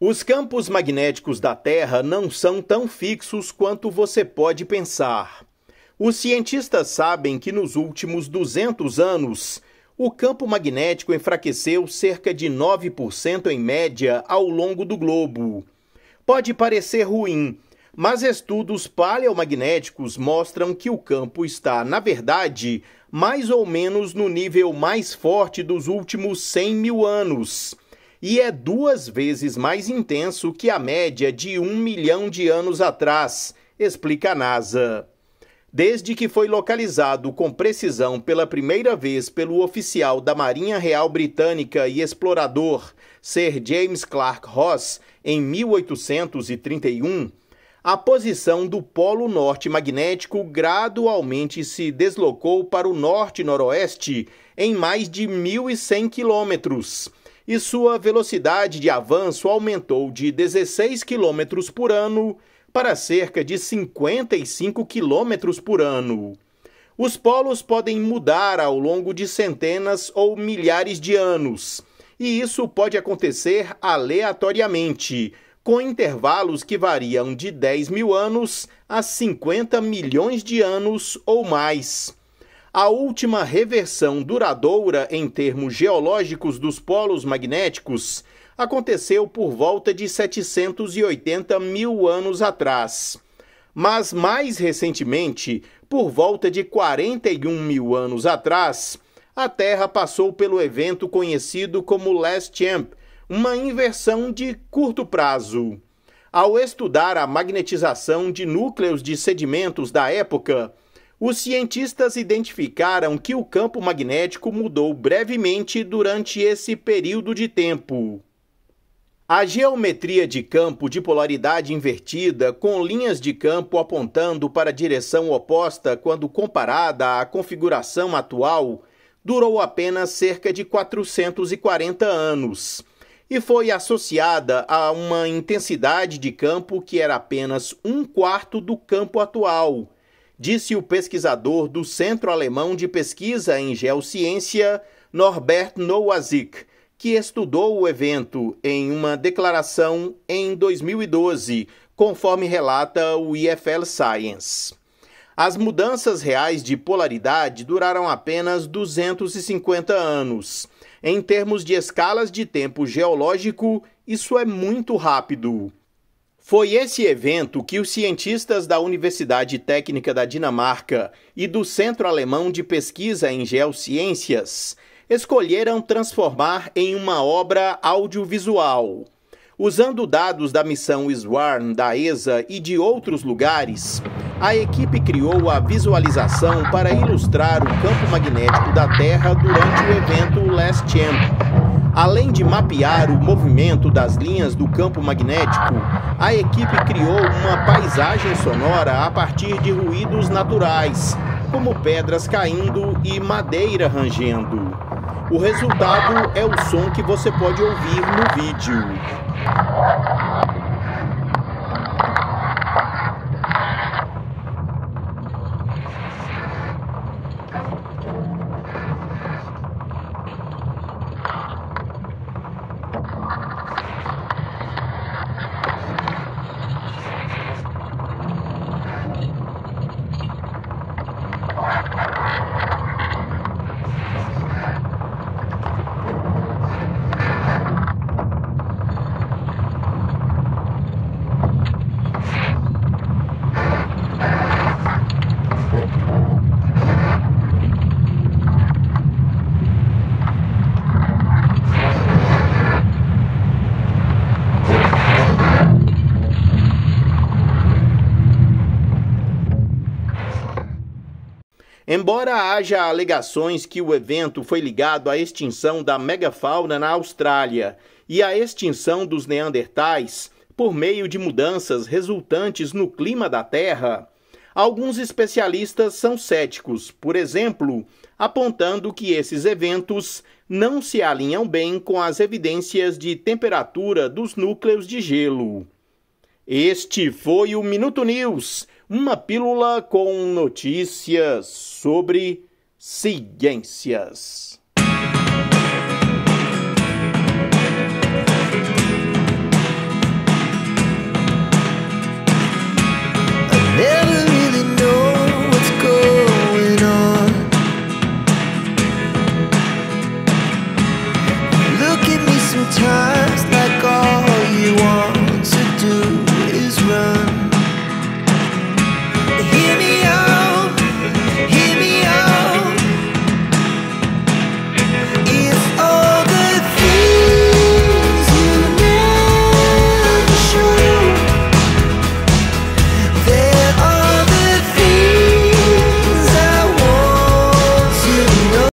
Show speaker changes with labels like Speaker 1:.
Speaker 1: Os campos magnéticos da Terra não são tão fixos quanto você pode pensar. Os cientistas sabem que nos últimos 200 anos, o campo magnético enfraqueceu cerca de 9% em média ao longo do globo. Pode parecer ruim, mas estudos paleomagnéticos mostram que o campo está, na verdade, mais ou menos no nível mais forte dos últimos 100 mil anos. E é 2 vezes mais intenso que a média de 1 milhão de anos atrás, explica a NASA. Desde que foi localizado com precisão pela primeira vez pelo oficial da Marinha Real Britânica e explorador Sir James Clark Ross em 1831, a posição do Polo Norte magnético gradualmente se deslocou para o norte-noroeste em mais de 1.100 quilômetros, e sua velocidade de avanço aumentou de 16 km por ano para cerca de 55 km por ano. Os polos podem mudar ao longo de centenas ou milhares de anos, e isso pode acontecer aleatoriamente, com intervalos que variam de 10 mil anos a 50 milhões de anos ou mais. A última reversão duradoura em termos geológicos dos polos magnéticos aconteceu por volta de 780 mil anos atrás. Mas mais recentemente, por volta de 41 mil anos atrás, a Terra passou pelo evento conhecido como Last Champ, uma inversão de curto prazo. Ao estudar a magnetização de núcleos de sedimentos da época, os cientistas identificaram que o campo magnético mudou brevemente durante esse período de tempo. A geometria de campo de polaridade invertida, com linhas de campo apontando para a direção oposta quando comparada à configuração atual, durou apenas cerca de 440 anos e foi associada a uma intensidade de campo que era apenas 1/4 do campo atual, disse o pesquisador do Centro Alemão de Pesquisa em Geociência, Norbert Nowaczyk, que estudou o evento em uma declaração em 2012, conforme relata o IFL Science. As mudanças reais de polaridade duraram apenas 250 anos. Em termos de escalas de tempo geológico, isso é muito rápido. Foi esse evento que os cientistas da Universidade Técnica da Dinamarca e do Centro Alemão de Pesquisa em Geociências escolheram transformar em uma obra audiovisual. Usando dados da missão SWARM da ESA e de outros lugares, a equipe criou a visualização para ilustrar o campo magnético da Terra durante o evento Last Champ. Além de mapear o movimento das linhas do campo magnético, a equipe criou uma paisagem sonora a partir de ruídos naturais, como pedras caindo e madeira rangendo. O resultado é o som que você pode ouvir no vídeo. Embora haja alegações que o evento foi ligado à extinção da megafauna na Austrália e à extinção dos neandertais por meio de mudanças resultantes no clima da Terra, alguns especialistas são céticos, por exemplo, apontando que esses eventos não se alinham bem com as evidências de temperatura dos núcleos de gelo. Este foi o Minuto News, uma pílula com notícias sobre ciências.